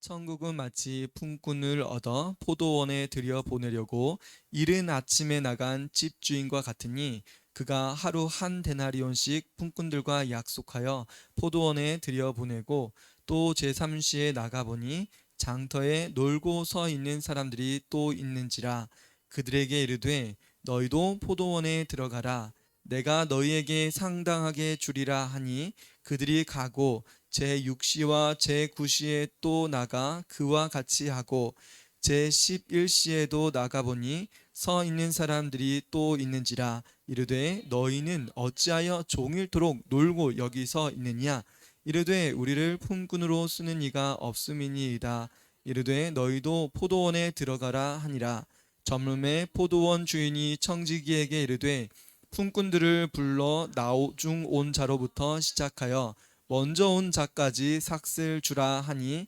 천국은 마치 품꾼을 얻어 포도원에 들여보내려고 이른 아침에 나간 집주인과 같으니 그가 하루 한 데나리온씩 품꾼들과 약속하여 포도원에 들여보내고 또 제3시에 나가보니 장터에 놀고 서 있는 사람들이 또 있는지라. 그들에게 이르되 너희도 포도원에 들어가라. 내가 너희에게 상당하게 주리라 하니 그들이 가고 제6시와 제9시에 또 나가 그와 같이 하고 제11시에도 나가보니 서 있는 사람들이 또 있는지라. 이르되 너희는 어찌하여 종일토록 놀고 여기 서 있느냐. 이르되 우리를 품꾼으로 쓰는 이가 없음이니이다. 이르되 너희도 포도원에 들어가라 하니라. 저물매 포도원 주인이 청지기에게 이르되 품꾼들을 불러 나중 온 자로부터 시작하여 먼저 온 자까지 삭슬 주라 하니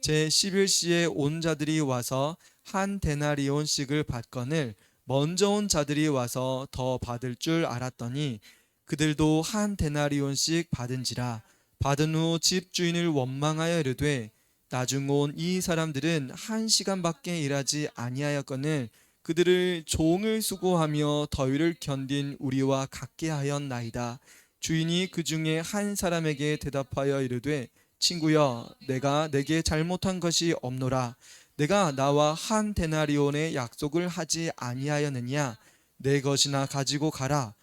제11시에 온 자들이 와서 한 데나리온씩을 받거늘 먼저 온 자들이 와서 더 받을 줄 알았더니 그들도 한 데나리온씩 받은지라. 받은 후 집주인을 원망하여 이르되 나중 온 이 사람들은 1시간밖에 일하지 아니하였거늘 그들을 종을 수고하며 더위를 견딘 우리와 같게 하였나이다. 주인이 그 중에 한 사람에게 대답하여 이르되 친구여, 내가 내게 잘못한 것이 없노라. 내가 나와 한 데나리온의 약속을 하지 아니하였느냐. 내 것이나 가지고 가라.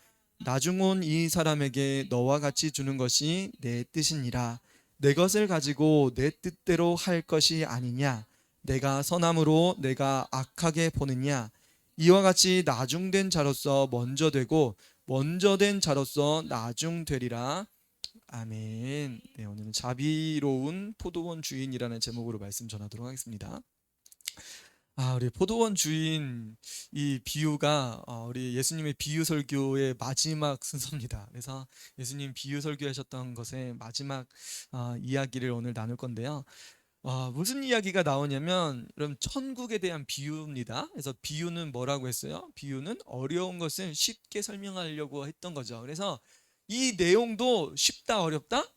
나중 온 이 사람에게 너와 같이 주는 것이 내 뜻이니라. 내 것을 가지고 내 뜻대로 할 것이 아니냐. 내가 선함으로 내가 악하게 보느냐. 이와 같이 나중된 자로서 먼저 되고 먼저 된 자로서 나중 되리라. 아멘. 네, 오늘은 자비로운 포도원 주인이라는 제목으로 말씀 전하도록 하겠습니다. 우리 포도원 주인 이 비유가 우리 예수님의 비유 설교의 마지막 순서입니다. 그래서 예수님 비유 설교하셨던 것의 마지막 이야기를 오늘 나눌 건데요. 무슨 이야기가 나오냐면 그럼 천국에 대한 비유입니다. 그래서 비유는 뭐라고 했어요? 비유는 어려운 것을 쉽게 설명하려고 했던 거죠. 그래서 이 내용도 쉽다 어렵다?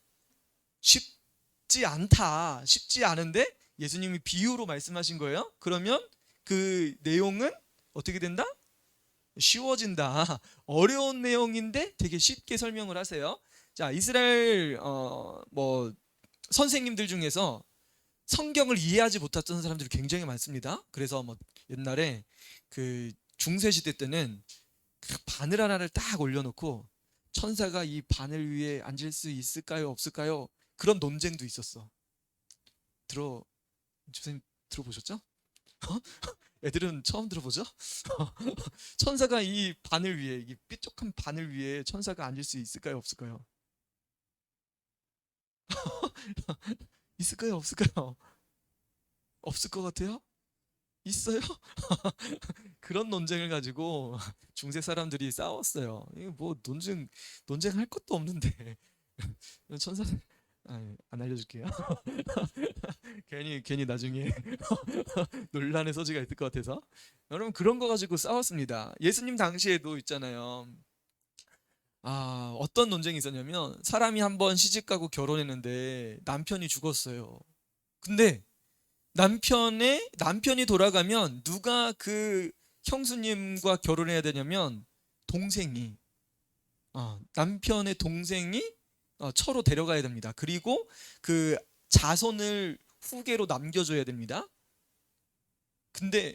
쉽지 않다. 쉽지 않은데 예수님이 비유로 말씀하신 거예요. 그러면 그 내용은 어떻게 된다? 쉬워진다. 어려운 내용인데 되게 쉽게 설명을 하세요. 자, 이스라엘 선생님들 중에서 성경을 이해하지 못했던 사람들이 굉장히 많습니다. 그래서 옛날에 그 중세 시대 때는 그 바늘 하나를 딱 올려놓고 천사가 이 바늘 위에 앉을 수 있을까요, 없을까요? 그런 논쟁도 있었어. 선생님 들어보셨죠? 애들은 처음 들어보죠? 천사가 이 바늘 위에, 이 삐쪽한 바늘 위에 천사가 앉을 수 있을까요, 없을까요? 있을까요, 없을까요? 없을 것 같아요? 있어요? 그런 논쟁을 가지고 중세 사람들이 싸웠어요. 이게 뭐 논쟁할 것도 없는데 천사 안 알려줄게요. 괜히 나중에 논란의 소지가 있을 것 같아서. 여러분 그런 거 가지고 싸웠습니다. 예수님 당시에도 있잖아요. 어떤 논쟁이 있었냐면 사람이 한번 시집가고 결혼했는데 남편이 죽었어요. 근데 남편이 돌아가면 누가 그 형수님과 결혼해야 되냐면 동생이 남편의 동생이 처로 데려가야 됩니다. 그리고 그 자손을 후계로 남겨줘야 됩니다. 근데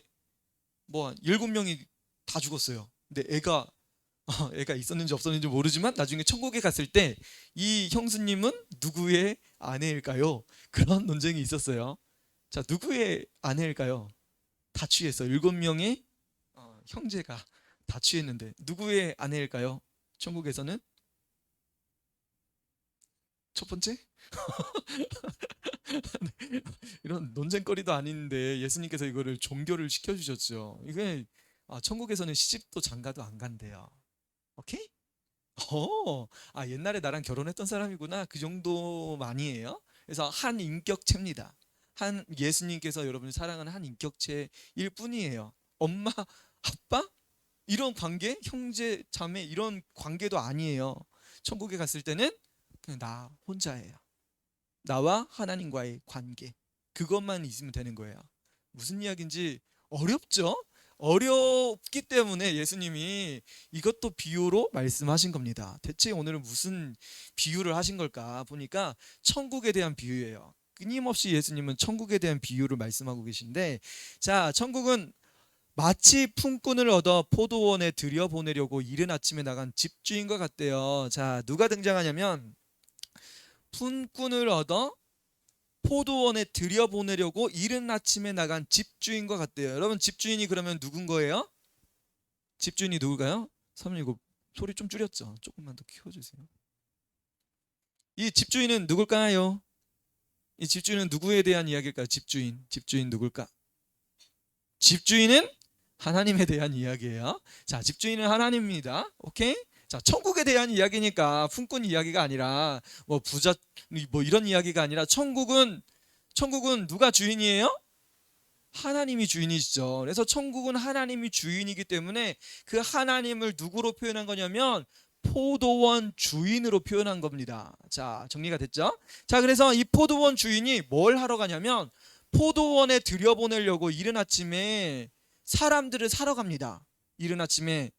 뭐 7명이 다 죽었어요. 근데 애가 있었는지 없었는지 모르지만 나중에 천국에 갔을 때 이 형수님은 누구의 아내일까요? 그런 논쟁이 있었어요. 자, 누구의 아내일까요? 다 취했어. 7명의 형제가 다 취했는데 누구의 아내일까요? 천국에서는 첫 번째? 이런 논쟁거리도 아닌데 예수님께서 이거를 종교를 시켜주셨죠. 이게 천국에서는 시집도 장가도 안 간대요. 오케이? 옛날에 나랑 결혼했던 사람이구나. 그 정도만이에요. 그래서 한 인격체입니다. 한 예수님께서 여러분을 사랑하는 한 인격체일 뿐이에요. 엄마, 아빠? 이런 관계, 형제, 자매 이런 관계도 아니에요. 천국에 갔을 때는 그냥 나 혼자예요. 나와 하나님과의 관계. 그것만 있으면 되는 거예요. 무슨 이야기인지 어렵죠? 어렵기 때문에 예수님이 이것도 비유로 말씀하신 겁니다. 대체 오늘은 무슨 비유를 하신 걸까 보니까 천국에 대한 비유예요. 끊임없이 예수님은 천국에 대한 비유를 말씀하고 계신데, 자, 천국은 마치 품꾼을 얻어 포도원에 들여보내려고 이른 아침에 나간 집주인과 같대요. 자, 누가 등장하냐면 품꾼을 얻어 포도원에 들여보내려고 이른 아침에 나간 집주인과 같대요. 여러분, 집주인이 그러면 누군 거예요? 집주인이 누굴까요? 사모님, 소리 좀 줄였죠? 조금만 더 키워주세요. 이 집주인은 누굴까요? 이 집주인은 누구에 대한 이야기일까요? 집주인 누굴까? 집주인은 하나님에 대한 이야기예요. 자, 집주인은 하나님입니다. 오케이? 자, 천국에 대한 이야기니까 품꾼 이야기가 아니라 뭐 부자 뭐 이런 이야기가 아니라 천국은 누가 주인이에요? 하나님이 주인이시죠. 그래서 천국은 하나님이 주인이기 때문에 그 하나님을 누구로 표현한 거냐면 포도원 주인으로 표현한 겁니다. 자, 정리가 됐죠? 자, 그래서 이 포도원 주인이 뭘 하러 가냐면 포도원에 들여보내려고 이른 아침에 사람들을 사러 갑니다. 이른 아침에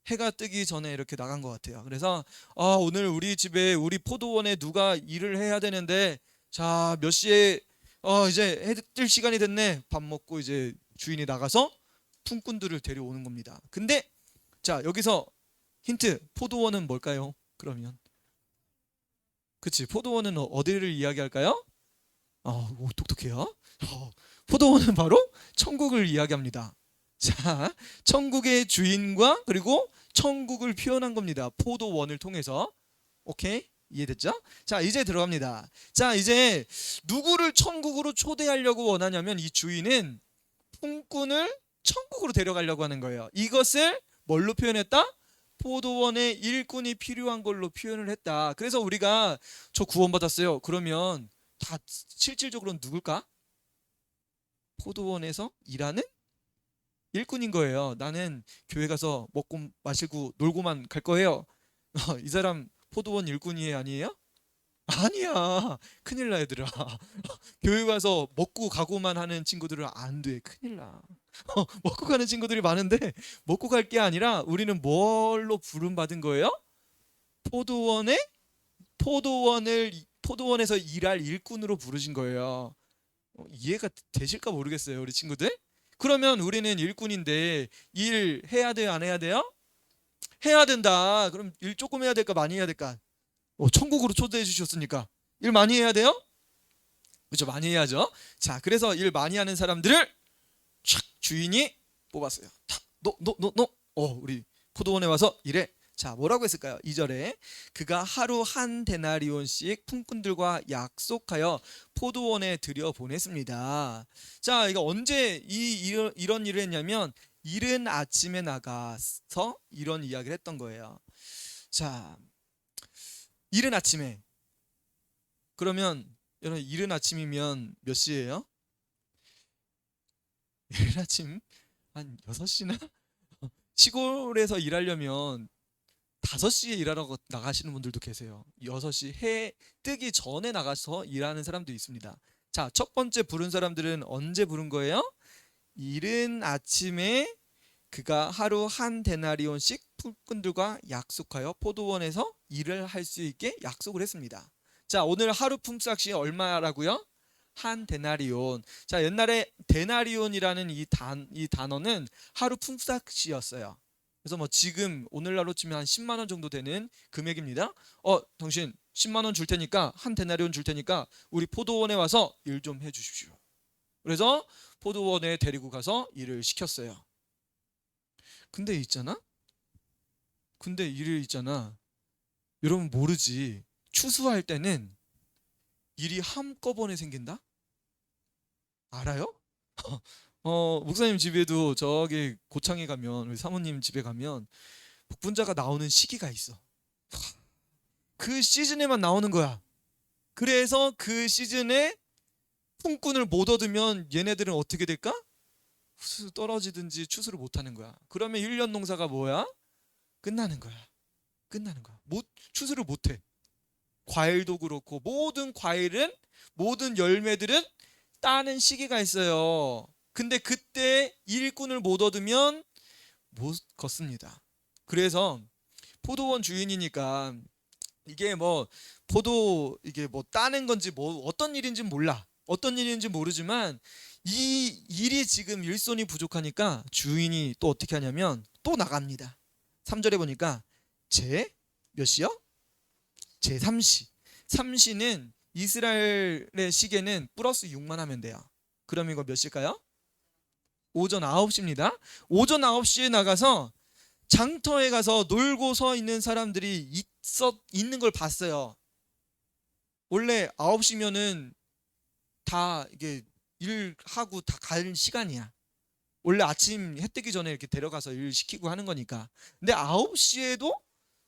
해가 뜨기 전에 이렇게 나간 것 같아요. 그래서 오늘 우리 집에 우리 포도원에 누가 일을 해야 되는데, 자, 몇 시에 이제 해 뜰 시간이 됐네. 밥 먹고 이제 주인이 나가서 품꾼들을 데려오는 겁니다. 근데 자, 여기서 힌트. 포도원은 뭘까요? 그러면 그치, 포도원은 어디를 이야기할까요? 오, 똑똑해요. 포도원은 바로 천국을 이야기합니다. 자, 천국의 주인과 그리고 천국을 표현한 겁니다. 포도원을 통해서. 오케이? 이해됐죠? 자, 이제 들어갑니다. 자, 이제 누구를 천국으로 초대하려고 원하냐면 이 주인은 품꾼을 천국으로 데려가려고 하는 거예요. 이것을 뭘로 표현했다? 포도원에 일꾼이 필요한 걸로 표현을 했다. 그래서 우리가 저 구원받았어요. 그러면 다 실질적으로는 누굴까? 포도원에서 일하는 일꾼인 거예요. 나는 교회 가서 먹고 마시고 놀고만 갈 거예요. 이 사람 포도원 일꾼이 아니에요? 아니야. 큰일 나, 얘들아. 교회 가서 먹고 가고만 하는 친구들은 안 돼. 큰일 나. 먹고 가는 친구들이 많은데 먹고 갈 게 아니라 우리는 뭘로 부름받은 거예요? 포도원에 포도원에서 일할 일꾼으로 부르신 거예요. 이해가 되실까 모르겠어요, 우리 친구들. 그러면 우리는 일꾼인데 일 해야 돼요, 안 해야 돼요? 해야 된다. 그럼 일 조금 해야 될까, 많이 해야 될까? 천국으로 초대해 주셨으니까 일 많이 해야 돼요? 그렇죠, 많이 해야죠. 자, 그래서 일 많이 하는 사람들을 촥 주인이 뽑았어요. 너, 우리 포도원에 와서 일해. 자, 뭐라고 했을까요? 2절에 그가 하루 한 데나리온씩 품꾼들과 약속하여 포도원에 들여보냈습니다. 자, 이거 언제 이런 일을 했냐면 이른 아침에 나가서 이런 이야기를 했던 거예요. 자, 이른 아침에, 그러면 여러분 이른 아침이면 몇 시예요? 이른 아침 한 6시나? 시골에서 일하려면 5시에 일하러 나가시는 분들도 계세요. 6시 해 뜨기 전에 나가서 일하는 사람도 있습니다. 자, 첫 번째 부른 사람들은 언제 부른 거예요? 이른 아침에 그가 하루 한 데나리온씩 품꾼들과 약속하여 포도원에서 일을 할 수 있게 약속을 했습니다. 자, 오늘 하루 품삯이 얼마라고요? 한 데나리온. 자, 옛날에 데나리온이라는 이 단어는 하루 품삯이었어요. 그래서 뭐 지금 오늘날로 치면 한 10만 원 정도 되는 금액입니다. 당신 10만 원 줄 테니까, 한 데나리온 줄 테니까 우리 포도원에 와서 일 좀 해 주십시오. 그래서 포도원에 데리고 가서 일을 시켰어요. 근데 일을 있잖아. 여러분 모르지. 추수할 때는 일이 한꺼번에 생긴다? 알아요? 목사님 집에도 저기 고창에 가면, 우리 사모님 집에 가면 복분자가 나오는 시기가 있어. 그 시즌에만 나오는 거야. 그래서 그 시즌에 품꾼을 못 얻으면 얘네들은 어떻게 될까? 추수 떨어지든지 추수를 못 하는 거야. 그러면 1년 농사가 뭐야? 끝나는 거야. 추수를 못 해. 과일도 그렇고 모든 과일은, 모든 열매들은 따는 시기가 있어요. 근데 그때 일꾼을 못 얻으면 못 걷습니다. 그래서 포도원 주인이니까 이게 뭐 포도 이게 뭐 따는 건지 뭐 어떤 일인지 몰라. 어떤 일인지 모르지만 이 일이 지금 일손이 부족하니까 주인이 또 어떻게 하냐면 또 나갑니다. 3절에 보니까 제 몇 시요? 제 3시. 3시는 이스라엘의 시계는 플러스 6만 하면 돼요. 그럼 이거 몇 시일까요? 오전 9시입니다. 오전 9시에 나가서 장터에 가서 놀고 서 있는 사람들이 있는 걸 봤어요. 원래 9시면은 다 이게 일하고 다 갈 시간이야. 원래 아침 해 뜨기 전에 이렇게 데려가서 일 시키고 하는 거니까. 근데 9시에도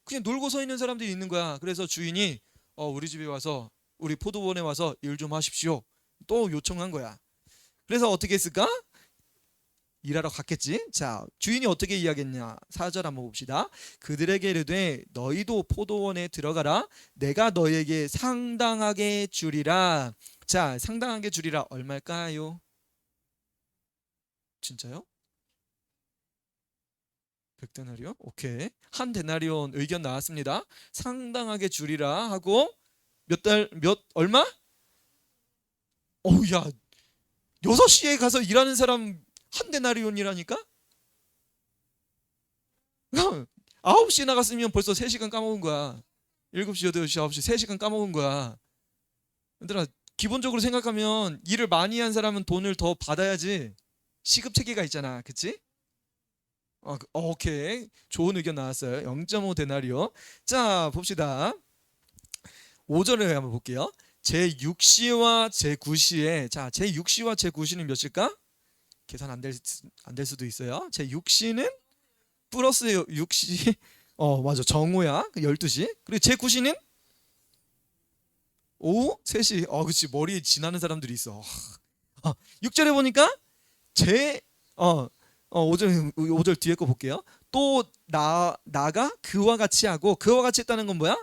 그냥 놀고 서 있는 사람들이 있는 거야. 그래서 주인이 우리 집에 와서 우리 포도원에 와서 일 좀 하십시오. 또 요청한 거야. 그래서 어떻게 했을까? 일하러 갔겠지. 자, 주인이 어떻게 이야기했냐? 4절 한번 봅시다. 그들에게 이르되 너희도 포도원에 들어가라. 내가 너희에게 상당하게 주리라. 자, 상당하게 주리라 얼마일까요? 진짜요? 100데나리온? 오케이. 한 데나리온 의견 나왔습니다. 상당하게 주리라 하고 얼마? 어우 야, 6시에 가서 일하는 사람 한 데나리온이라니까? 9시에 나갔으면 벌써 3시간 까먹은 거야. 7시, 8시, 9시 3시간 까먹은 거야. 얘들아, 기본적으로 생각하면 일을 많이 한 사람은 돈을 더 받아야지 시급 체계가 있잖아. 그치? 오케이. 좋은 의견 나왔어요. 0.5 데나리온. 자, 봅시다. 5절을 한번 볼게요. 제6시와 제9시에 자, 제6시와 제9시는 몇일까? 계산 안 될 수도 있어요. 제6시는 플러스 6시 맞아. 정오야. 12시. 그리고 제9시는 오후 3시. 그치. 머리에 지나는 사람들이 있어. 6절에 보니까 제 5절 뒤에 거 볼게요. 또 나가 그와 같이 하고 그와 같이 했다는 건 뭐야?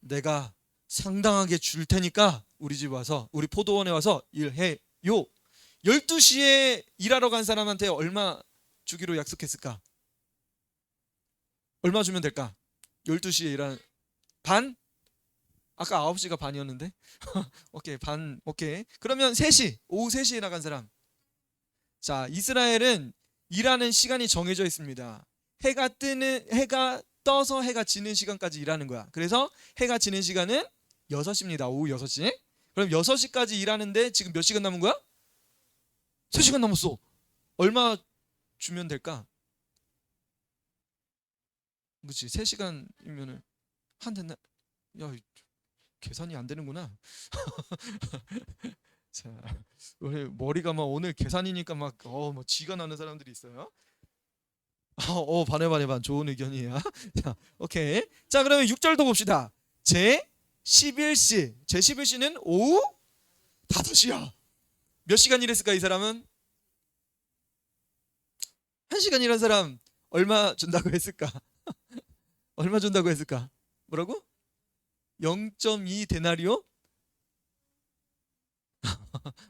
내가 상당하게 줄 테니까 우리 집 와서 우리 포도원에 와서 일해요. 12시에 일하러 간 사람한테 얼마 주기로 약속했을까? 얼마 주면 될까? 12시에 일하는 반? 아까 9시가 반이었는데. 오케이. 반. 오케이. 그러면 3시. 오후 3시에 나간 사람. 자, 이스라엘은 일하는 시간이 정해져 있습니다. 해가 떠서 해가 지는 시간까지 일하는 거야. 그래서 해가 지는 시간은 6시입니다. 오후 6시. 그럼 6시까지 일하는데 지금 몇 시간 남은 거야? 3시간 남았어. 얼마 주면 될까? 그치. 3시간이면은 한 됐나? 야, 계산이 안 되는구나. 자, 머리가 막 오늘 계산이니까 막 쥐가 나는 사람들이 있어요. 반에 좋은 의견이야. 자, 오케이. 자, 그러면 6절도 봅시다. 제 11시. 제 11시는 오후 5시야. 몇 시간 일했을까 이 사람은? 1시간 일한 사람 얼마 준다고 했을까? 얼마 준다고 했을까? 뭐라고? 0.2 데나리오?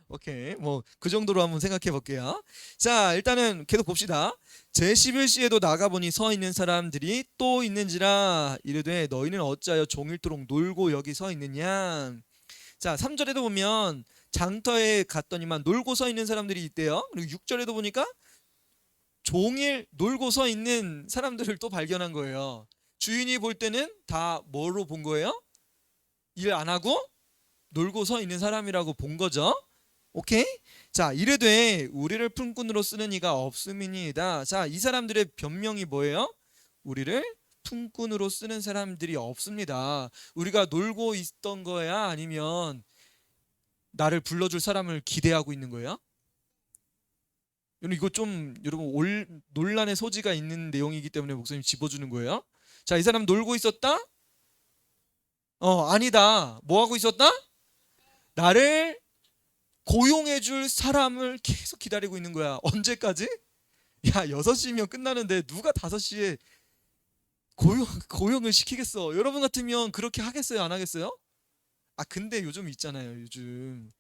오케이. 뭐 그 정도로 한번 생각해 볼게요. 자, 일단은 계속 봅시다. 제11시에도 나가보니 서 있는 사람들이 또 있는지라 이르되 너희는 어찌하여 종일토록 놀고 여기 서 있느냐. 자, 3절에도 보면 장터에 갔더니만 놀고 서 있는 사람들이 있대요. 그리고 6절에도 보니까 종일 놀고 서 있는 사람들을 또 발견한 거예요. 주인이 볼 때는 다 뭐로 본 거예요? 일 안 하고 놀고 서 있는 사람이라고 본 거죠. 오케이? 자, 이르되 우리를 품꾼으로 쓰는 이가 없음이니이다. 자, 이 사람들의 변명이 뭐예요? 우리를 품꾼으로 쓰는 사람들이 없습니다. 우리가 놀고 있던 거야? 아니면 나를 불러줄 사람을 기대하고 있는 거예요? 여러분, 이거 좀 여러분 논란의 소지가 있는 내용이기 때문에 목사님 집어주는 거예요. 자, 이 사람 놀고 있었다? 아니다. 뭐 하고 있었다? 나를 고용해 줄 사람을 계속 기다리고 있는 거야. 언제까지? 야, 6시면 끝나는데 누가 5시에 고용을 시키겠어? 여러분 같으면 그렇게 하겠어요? 안 하겠어요? 근데 요즘 있잖아요. 요즘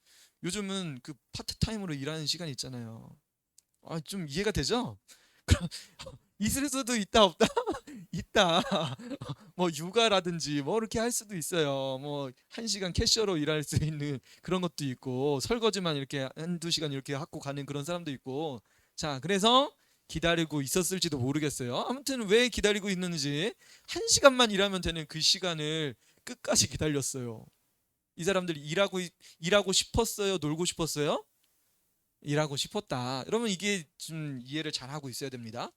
요즘은 그 파트타임으로 일하는 시간이 있잖아요. 좀 이해가 되죠? 있을 수도 있다 없다? 있다. 뭐 육아라든지 뭐 이렇게 할 수도 있어요. 뭐 1시간 캐셔로 일할 수 있는 그런 것도 있고 설거지만 이렇게 한두 시간 이렇게 하고 가는 그런 사람도 있고. 자, 그래서 기다리고 있었을지도 모르겠어요. 아무튼 왜 기다리고 있는지 1시간만 일하면 되는 그 시간을 끝까지 기다렸어요. 이 사람들이 일하고 싶었어요? 놀고 싶었어요? 일하고 싶었다. 여러분 이게 좀 이해를 잘 하고 있어야 됩니다.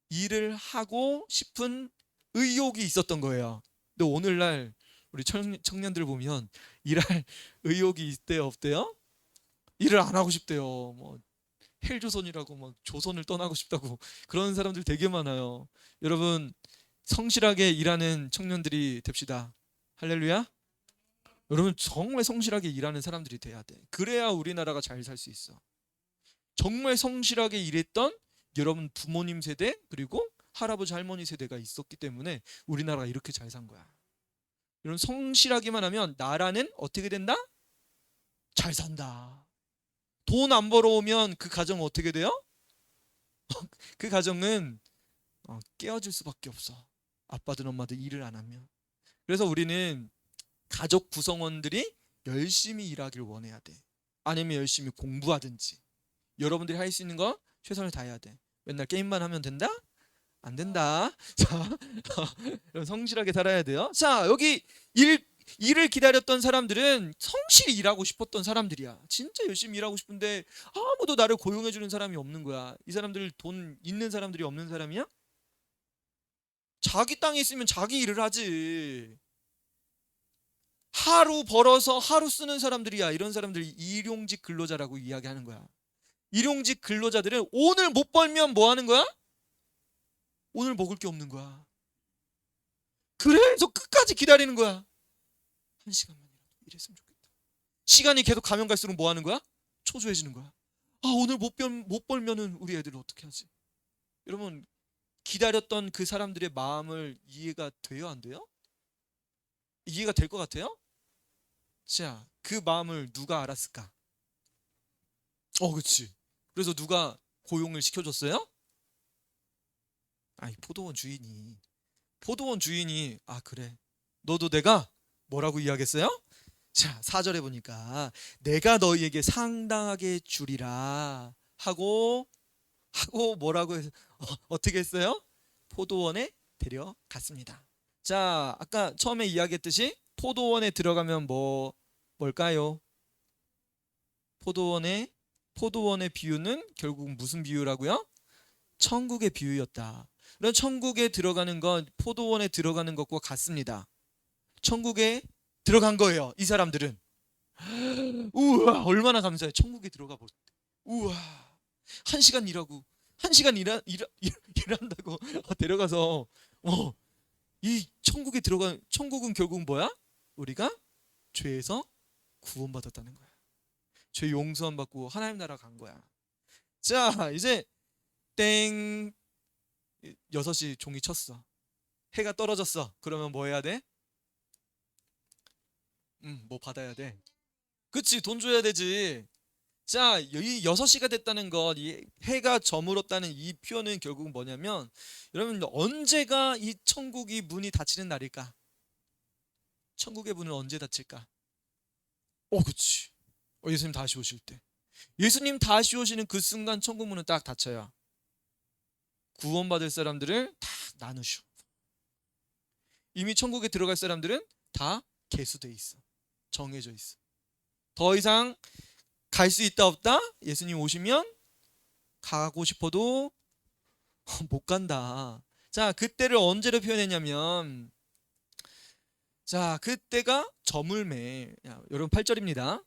일을 하고 싶은 의욕이 있었던 거예요. 근데 오늘날 우리 청년들 보면 일할 의욕이 있대요, 없대요? 일을 안 하고 싶대요. 뭐 헬조선이라고 막 조선을 떠나고 싶다고 그런 사람들 되게 많아요. 여러분 성실하게 일하는 청년들이 됩시다. 할렐루야. 여러분 정말 성실하게 일하는 사람들이 돼야 돼. 그래야 우리나라가 잘 살 수 있어. 정말 성실하게 일했던 여러분 부모님 세대 그리고 할아버지 할머니 세대가 있었기 때문에 우리나라가 이렇게 잘 산 거야. 이런 성실하기만 하면 나라는 어떻게 된다? 잘 산다. 돈 안 벌어오면 그 가정은 어떻게 돼요? 그 가정은 깨어질 수밖에 없어. 아빠든 엄마든 일을 안 하면. 그래서 우리는 가족 구성원들이 열심히 일하길 원해야 돼. 아니면 열심히 공부하든지. 여러분들이 할 수 있는 거 최선을 다해야 돼. 맨날 게임만 하면 된다? 안 된다. 자, 성실하게 살아야 돼요. 자, 여기 일을 기다렸던 사람들은 성실히 일하고 싶었던 사람들이야. 진짜 열심히 일하고 싶은데 아무도 나를 고용해주는 사람이 없는 거야. 이 사람들 돈 있는 사람들이 없는 사람이야? 자기 땅에 있으면 자기 일을 하지. 하루 벌어서 하루 쓰는 사람들이야. 이런 사람들이 일용직 근로자라고 이야기하는 거야. 일용직 근로자들은 오늘 못 벌면 뭐 하는 거야? 오늘 먹을 게 없는 거야. 그래서 끝까지 기다리는 거야. 1시간만이라도 일했으면 좋겠다. 시간이 계속 가면 갈수록 뭐 하는 거야? 초조해지는 거야. 오늘 못 벌면은 우리 애들 어떻게 하지? 여러분 기다렸던 그 사람들의 마음을 이해가 돼요, 안 돼요? 이해가 될 것 같아요? 자, 그 마음을 누가 알았을까? 그치. 그래서 누가 고용을 시켜줬어요? 포도원 주인이 그래. 너도 내가 뭐라고 이야기했어요? 자, 4절에 보니까 내가 너희에게 상당하게 주리라 하고 뭐라고 해서 어떻게 했어요? 포도원에 데려갔습니다. 자, 아까 처음에 이야기했듯이 포도원에 들어가면 뭘까요? 포도원의 비유는 결국 무슨 비유라고요? 천국의 비유였다. 그런 천국에 들어가는 건 포도원에 들어가는 것과 같습니다. 천국에 들어간 거예요. 이 사람들은. 우와, 얼마나 감사해. 천국에 들어가 보. 우와, 1시간 일하고 1시간 일한다고 데려가서 이 천국에 들어간 천국은 결국 뭐야? 우리가 죄에서 구원받았다는 거야. 죄 용서함 받고 하나님 나라 간 거야. 자, 이제 땡 6시 종이 쳤어. 해가 떨어졌어. 그러면 뭐 해야 돼? 뭐 받아야 돼. 그치, 돈 줘야 되지. 자, 이 6시가 됐다는 것, 이 해가 저물었다는 이 표현은 결국 뭐냐면 여러분 언제가 이 천국이 문이 닫히는 날일까? 천국의 문은 언제 닫힐까? 그치. 예수님 다시 오실 때. 예수님 다시 오시는 그 순간 천국 문은 딱 닫혀요. 구원받을 사람들을 다 나누셔. 이미 천국에 들어갈 사람들은 다 계수돼 있어. 정해져 있어. 더 이상 갈 수 있다 없다? 예수님 오시면 가고 싶어도 못 간다. 자, 그때를 언제로 표현했냐면 자, 그때가 저물매. 여러분 8절입니다.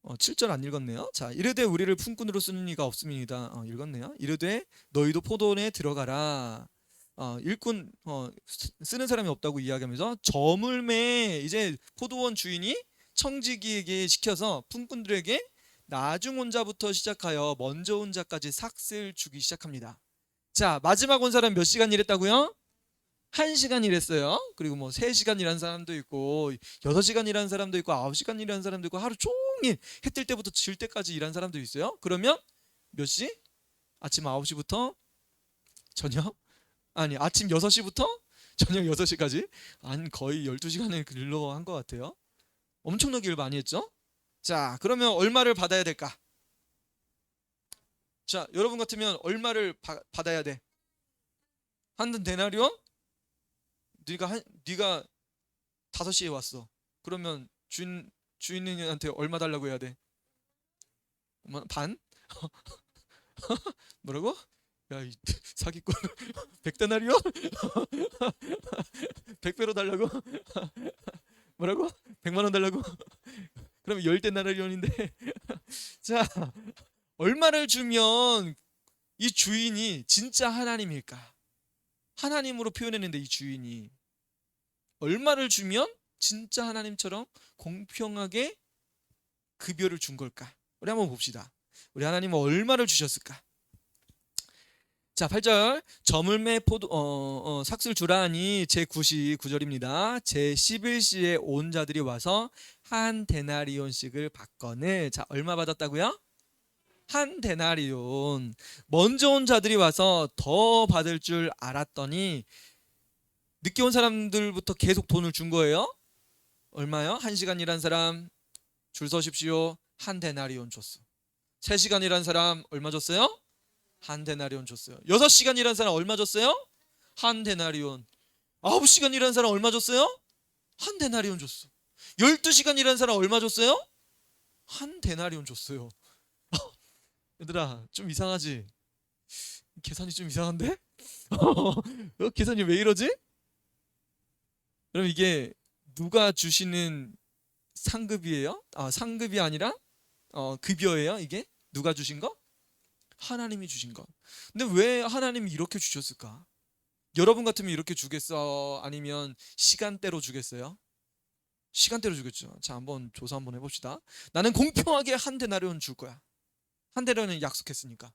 7절 안 읽었네요. 자, 이르되 우리를 품꾼으로 쓰는 이가 없음이니이다. 읽었네요. 이르되 너희도 포도원에 들어가라. 일꾼 쓰는 사람이 없다고 이야기하면서 저물매 이제 포도원 주인이 청지기에게 시켜서 품꾼들에게 나중 온 자부터 시작하여 먼저 온 자까지 삭슬 주기 시작합니다. 자, 마지막 온 사람 몇 시간 일했다고요? 1시간 일했어요. 그리고 뭐 3시간 일한 사람도 있고 6시간 일한 사람도 있고 9시간 일한 사람도 있고 하루 종일 해 뜰 때부터 질 때까지 일한 사람도 있어요. 그러면 몇 시? 아침 9시부터 저녁? 아니 아침 6시부터 저녁 6시까지? 한 거의 12시간을 근로 한 것 같아요. 엄청나게 일 많이 했죠? 자, 그러면 얼마를 받아야 될까? 자, 여러분 같으면 얼마를 받아야 돼? 한 데나리온? 네가 5시에 왔어. 그러면 주인한테 얼마 달라고 해야 돼? 반? 뭐라고? 야, 이 사기꾼. 100데나리온? 100배로 달라고? 뭐라고? 100만 원 달라고? 그러면 10데나리온인데. 자, 얼마를 주면 이 주인이 진짜 하나님일까? 하나님으로 표현했는데 이 주인이 얼마를 주면 진짜 하나님처럼 공평하게 급여를 준 걸까? 우리 한번 봅시다. 우리 하나님은 얼마를 주셨을까? 자, 8절. 저물매 삭슬 주라니 제99절입니다. 제11시에 온 자들이 와서 한 데나리온씩을 받거늘. 자, 얼마 받았다고요? 한 데나리온. 먼저 온 자들이 와서 더 받을 줄 알았더니 늦게 온 사람들부터 계속 돈을 준 거예요. 얼마요? 1시간 일한 사람 줄 서십시오. 한 데나리온 줬어. 3시간 일한 사람 얼마 줬어요? 한 데나리온 줬어요. 6시간 일한 사람 얼마 줬어요? 한 데나리온. 9시간 일한 사람 얼마 줬어요? 한 데나리온 줬어. 12시간 일한 사람 얼마 줬어요? 한 데나리온 줬어요. 얘들아, 좀 이상하지? 계산이 좀 이상한데? 계산이 왜 이러지? 그럼 이게 누가 주시는 상급이에요? 상급이 아니라 급여예요? 이게? 누가 주신 거? 하나님이 주신 거. 근데 왜 하나님이 이렇게 주셨을까? 여러분 같으면 이렇게 주겠어? 아니면 시간대로 주겠어요? 시간대로 주겠죠. 자, 한번 조사 한번 해봅시다. 나는 공평하게 한 데나리온 줄 거야. 한 데나리온 약속했으니까.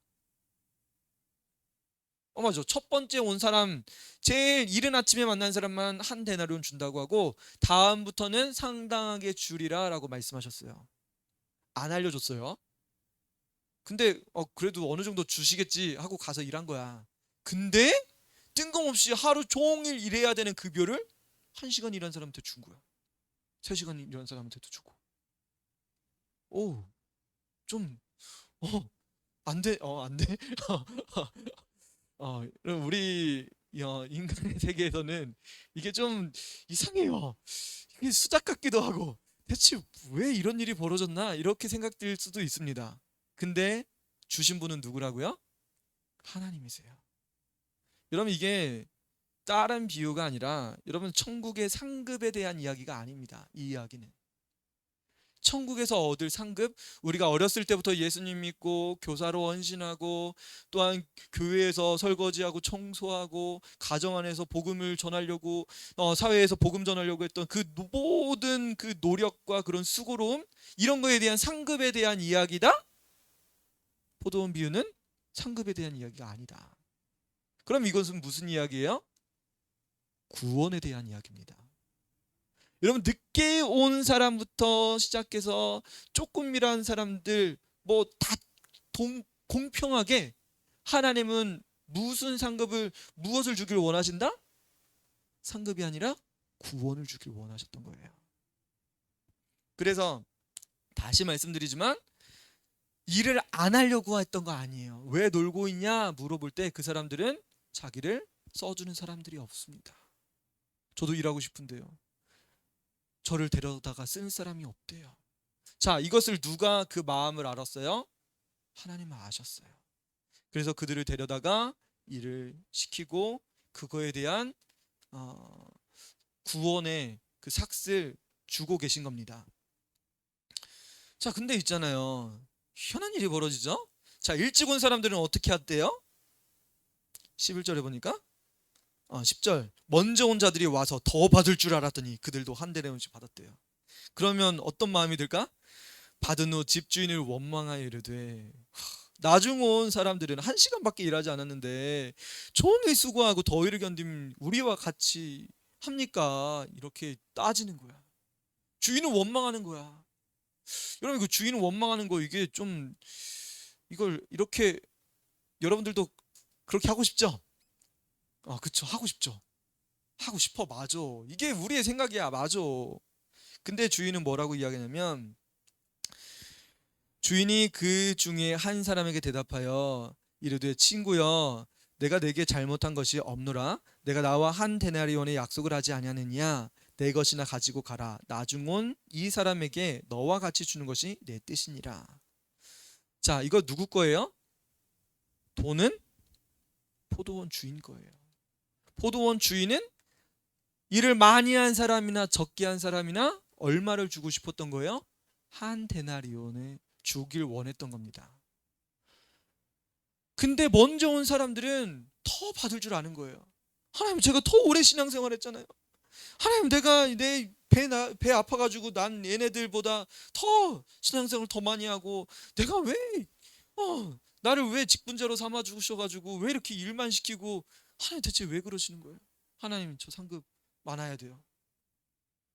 맞아. 첫 번째 온 사람, 제일 이른 아침에 만난 사람만 한 데나리온 준다고 하고 다음부터는 상당하게 줄이라 라고 말씀하셨어요. 안 알려줬어요. 근데 그래도 어느 정도 주시겠지 하고 가서 일한 거야. 근데 뜬금없이 하루 종일 일해야 되는 급여를 1시간 일한 사람한테 준 거야. 3시간 일한 사람한테도 주고. 오, 좀, 안 돼, 안 돼. 우리 인간의 세계에서는 이게 좀 이상해요. 이게 수작 같기도 하고 대체 왜 이런 일이 벌어졌나 이렇게 생각될 수도 있습니다. 근데 주신 분은 누구라고요? 하나님이세요. 여러분 이게 다른 비유가 아니라 여러분 천국의 상급에 대한 이야기가 아닙니다. 이 이야기는 천국에서 얻을 상급, 우리가 어렸을 때부터 예수님 믿고 교사로 헌신하고 또한 교회에서 설거지하고 청소하고 가정 안에서 복음을 전하려고 사회에서 복음 전하려고 했던 그 모든 그 노력과 그런 수고로움, 이런 거에 대한 상급에 대한 이야기다? 포도원 비유는 상급에 대한 이야기가 아니다. 그럼 이것은 무슨 이야기예요? 구원에 대한 이야기입니다. 여러분 늦게 온 사람부터 시작해서 조금 일한 사람들 뭐 다 공평하게 하나님은 무엇을 주길 원하신다? 상급이 아니라 구원을 주길 원하셨던 거예요. 그래서 다시 말씀드리지만 일을 안 하려고 했던 거 아니에요. 왜 놀고 있냐 물어볼 때 그 사람들은 자기를 써주는 사람들이 없습니다. 저도 일하고 싶은데요. 저를 데려다가 쓴 사람이 없대요. 자, 이것을 누가 그 마음을 알았어요? 하나님은 아셨어요. 그래서 그들을 데려다가 일을 시키고 그거에 대한 구원의 그 삭슬 주고 계신 겁니다. 자, 근데 있잖아요. 희한한 일이 벌어지죠? 자, 일찍 온 사람들은 어떻게 했대요? 11절에 보니까 10절. 먼저 온 자들이 와서 더 받을 줄 알았더니 그들도 한 데나리온씩 받았대요. 그러면 어떤 마음이 들까? 받은 후 집주인을 원망하여 이르되 나중 온 사람들은 1시간밖에 일하지 않았는데 종일 수고하고 더위를 견딘 우리와 같이 합니까? 이렇게 따지는 거야. 주인을 원망하는 거야. 여러분, 그 주인을 원망하는 거, 이게 좀, 이걸 이렇게 여러분들도 그렇게 하고 싶죠? 아, 그쵸. 하고 싶죠. 하고 싶어. 맞아. 이게 우리의 생각이야. 맞아. 근데 주인은 뭐라고 이야기하냐면, 주인이 그 중에 한 사람에게 대답하여 이르되, 친구여, 내가 내게 잘못한 것이 없노라. 내가 나와 한 데나리온의 약속을 하지 아니하느냐. 내 것이나 가지고 가라. 나중 온 이 사람에게 너와 같이 주는 것이 내 뜻이니라. 자, 이거 누구 거예요? 돈은 포도원 주인 거예요. 포도원 주인은 일을 많이 한 사람이나 적게 한 사람이나 얼마를 주고 싶었던 거예요? 한 데나리온을 주길 원했던 겁니다. 근데 먼저 온 사람들은 더 받을 줄 아는 거예요. 하나님, 제가 더 오래 신앙생활 했잖아요. 하나님, 내가 내 배 아파가지고 난 얘네들보다 더 신앙생활 더 많이 하고, 내가 왜 나를 왜 직분자로 삼아 주셔가지고 왜 이렇게 일만 시키고, 하나님 대체 왜 그러시는 거예요? 하나님, 저 상급 많아야 돼요.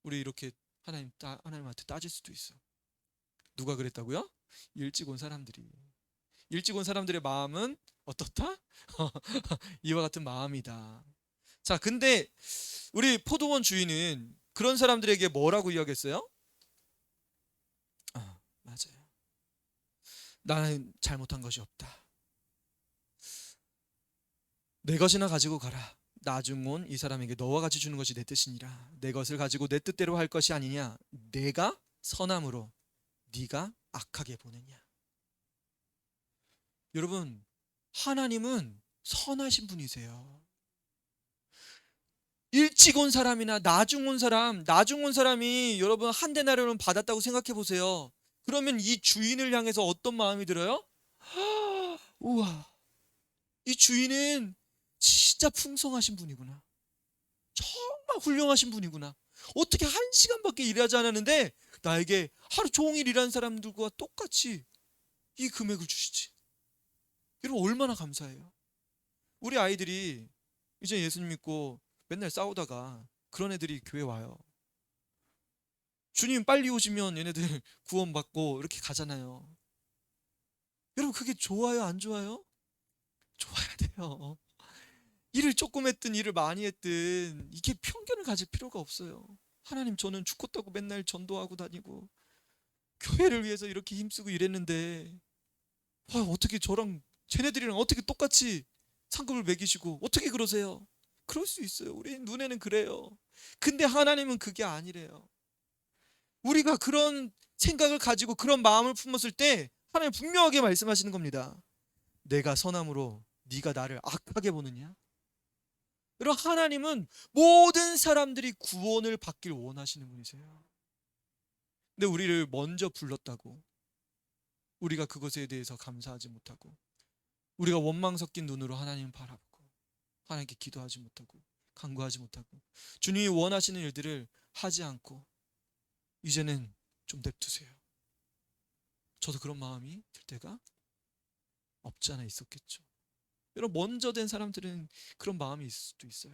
우리 이렇게 하나님한테 따질 수도 있어. 누가 그랬다고요? 일찍 온 사람들이. 일찍 온 사람들의 마음은 어떻다? 이와 같은 마음이다. 자, 근데 우리 포도원 주인은 그런 사람들에게 뭐라고 이야기했어요? 맞아요. 나는 잘못한 것이 없다. 내 것이나 가지고 가라. 나중 온 이 사람에게 너와 같이 주는 것이 내 뜻이니라. 내 것을 가지고 내 뜻대로 할 것이 아니냐. 내가 선함으로 네가 악하게 보느냐. 여러분, 하나님은 선하신 분이세요. 일찍 온 사람이나 나중 온 사람이 여러분 한 데나리온을 받았다고 생각해 보세요. 그러면 이 주인을 향해서 어떤 마음이 들어요? 우와, 이 주인은 진짜 풍성하신 분이구나. 정말 훌륭하신 분이구나. 어떻게 1시간밖에 일하지 않았는데 나에게 하루 종일 일한 사람들과 똑같이 이 금액을 주시지. 여러분, 얼마나 감사해요. 우리 아이들이 이제 예수님 믿고 맨날 싸우다가 그런 애들이 교회 와요. 주님 빨리 오시면 얘네들 구원받고 이렇게 가잖아요. 여러분, 그게 좋아요, 안 좋아요? 좋아야 돼요. 일을 조금 했든 일을 많이 했든 이게 편견을 가질 필요가 없어요. 하나님, 저는 죽겠다고 맨날 전도하고 다니고 교회를 위해서 이렇게 힘쓰고 일했는데 어떻게 저랑 쟤네들이랑 어떻게 똑같이 상급을 매기시고 어떻게 그러세요? 그럴 수 있어요. 우리 눈에는 그래요. 근데 하나님은 그게 아니래요. 우리가 그런 생각을 가지고 그런 마음을 품었을 때 하나님 분명하게 말씀하시는 겁니다. 내가 선함으로 네가 나를 악하게 보느냐? 여러분, 하나님은 모든 사람들이 구원을 받길 원하시는 분이세요. 근데 우리를 먼저 불렀다고 우리가 그것에 대해서 감사하지 못하고 우리가 원망 섞인 눈으로 하나님을 바라보고 하나님께 기도하지 못하고 간구하지 못하고 주님이 원하시는 일들을 하지 않고 이제는 좀 냅두세요. 저도 그런 마음이 들 때가 없지 않아 있었겠죠. 여러분, 먼저 된 사람들은 그런 마음이 있을 수도 있어요.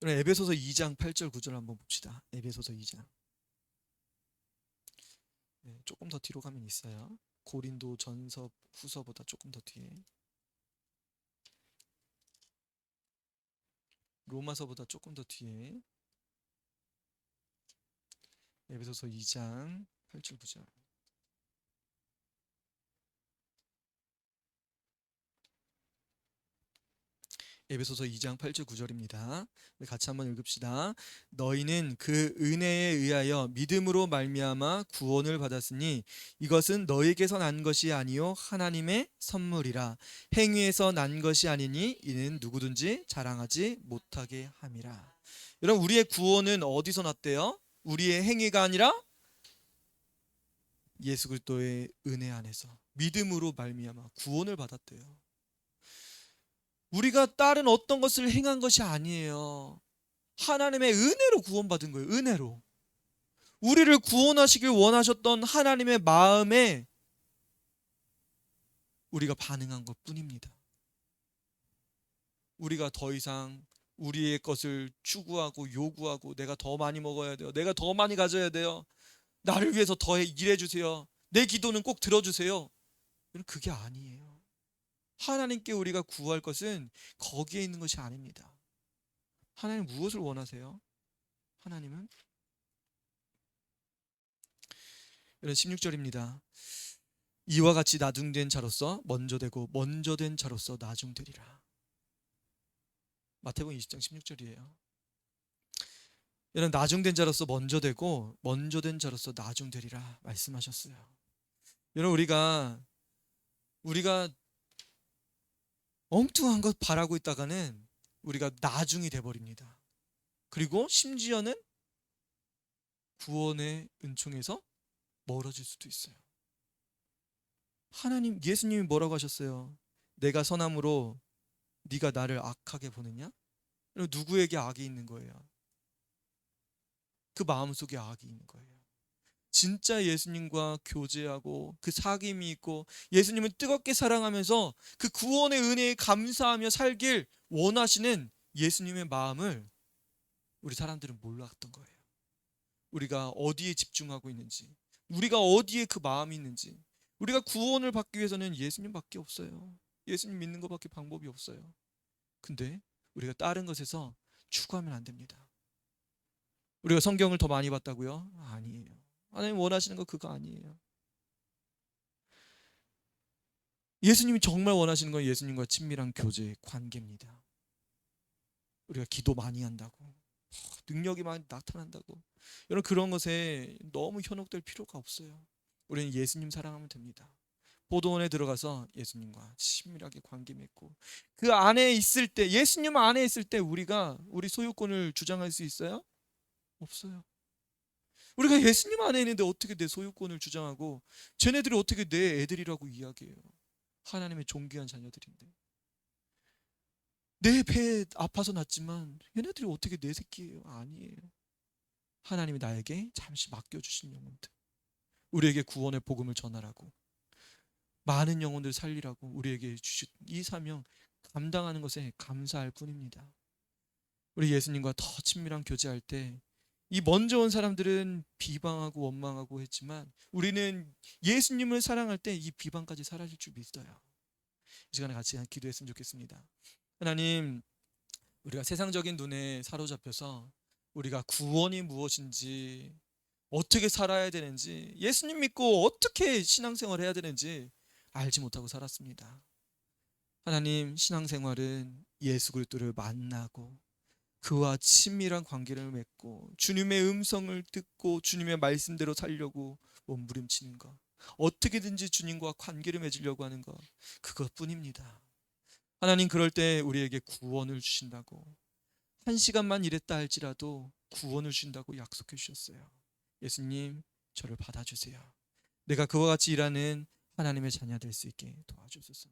여러분, 에베소서 2장 8절 9절 한번 봅시다. 에베소서 2장. 네, 조금 더 뒤로 가면 있어요. 고린도 전서 후서보다 조금 더 뒤에. 로마서보다 조금 더 뒤에. 에베소서 2장 8절 9절. 에베소서 2장 8절 9절입니다. 같이 한번 읽읍시다. 너희는 그 은혜에 의하여 믿음으로 말미암아 구원을 받았으니 이것은 너희에게서 난 것이 아니요 하나님의 선물이라. 행위에서 난 것이 아니니 이는 누구든지 자랑하지 못하게 함이라. 여러분, 우리의 구원은 어디서 났대요? 우리의 행위가 아니라 예수 그리스도의 은혜 안에서 믿음으로 말미암아 구원을 받았대요. 우리가 다른 어떤 것을 행한 것이 아니에요. 하나님의 은혜로 구원받은 거예요. 은혜로. 우리를 구원하시길 원하셨던 하나님의 마음에 우리가 반응한 것뿐입니다. 우리가 더 이상 우리의 것을 추구하고 요구하고 내가 더 많이 먹어야 돼요. 내가 더 많이 가져야 돼요. 나를 위해서 더 일해 주세요. 내 기도는 꼭 들어주세요. 그게 아니에요. 하나님께 우리가 구할 것은 거기에 있는 것이 아닙니다. 하나님 무엇을 원하세요? 하나님은 이런 16절입니다. 이와 같이 나중된 자로서 먼저 되고 먼저 된 자로서 나중되리라. 마태복음 20장 16절이에요. 이런 나중된 자로서 먼저 되고 먼저 된 자로서 나중되리라 말씀하셨어요. 여러분 우리가 엉뚱한 것 바라고 있다가는 우리가 나중이 돼버립니다. 그리고 심지어는 구원의 은총에서 멀어질 수도 있어요. 예수님이 뭐라고 하셨어요? 내가 선함으로 네가 나를 악하게 보느냐? 누구에게 악이 있는 거예요? 그 마음속에 악이 있는 거예요. 진짜 예수님과 교제하고 그 사귐이 있고 예수님을 뜨겁게 사랑하면서 그 구원의 은혜에 감사하며 살길 원하시는 예수님의 마음을 우리 사람들은 몰랐던 거예요. 우리가 어디에 집중하고 있는지, 우리가 어디에 그 마음이 있는지. 우리가 구원을 받기 위해서는 예수님밖에 없어요. 예수님 믿는 것밖에 방법이 없어요. 근데 우리가 다른 것에서 추구하면 안 됩니다. 우리가 성경을 더 많이 봤다고요? 아니에요. 하나님 원하시는 거 그거 아니에요. 예수님이 정말 원하시는 건 예수님과 친밀한 교제, 관계입니다. 우리가 기도 많이 한다고, 능력이 많이 나타난다고, 여러분 그런 것에 너무 현혹될 필요가 없어요. 우리는 예수님 사랑하면 됩니다. 포도원에 들어가서 예수님과 친밀하게 관계 맺고 그 안에 있을 때, 예수님 안에 있을 때 우리가 우리 소유권을 주장할 수 있어요? 없어요. 우리가 예수님 안에 있는데 어떻게 내 소유권을 주장하고 쟤네들이 어떻게 내 애들이라고 이야기해요? 하나님의 존귀한 자녀들인데. 내 배에 아파서 낳지만 얘네들이 어떻게 내 새끼예요? 아니에요. 하나님이 나에게 잠시 맡겨주신 영혼들, 우리에게 구원의 복음을 전하라고, 많은 영혼들 살리라고 우리에게 주신 이 사명 감당하는 것에 감사할 뿐입니다. 우리 예수님과 더 친밀한 교제할 때 이 먼저 온 사람들은 비방하고 원망하고 했지만 우리는 예수님을 사랑할 때 이 비방까지 사라질 줄 믿어요. 이 시간에 같이 기도했으면 좋겠습니다. 하나님, 우리가 세상적인 눈에 사로잡혀서 우리가 구원이 무엇인지, 어떻게 살아야 되는지, 예수님 믿고 어떻게 신앙생활 해야 되는지 알지 못하고 살았습니다. 하나님, 신앙생활은 예수 그리스도를 만나고 그와 친밀한 관계를 맺고 주님의 음성을 듣고 주님의 말씀대로 살려고 몸부림치는 것, 어떻게든지 주님과 관계를 맺으려고 하는 것, 그것뿐입니다. 하나님, 그럴 때 우리에게 구원을 주신다고, 한 시간만 일했다 할지라도 구원을 주신다고 약속해 주셨어요. 예수님, 저를 받아주세요. 내가 그와 같이 일하는 하나님의 자녀 될 수 있게 도와주소서.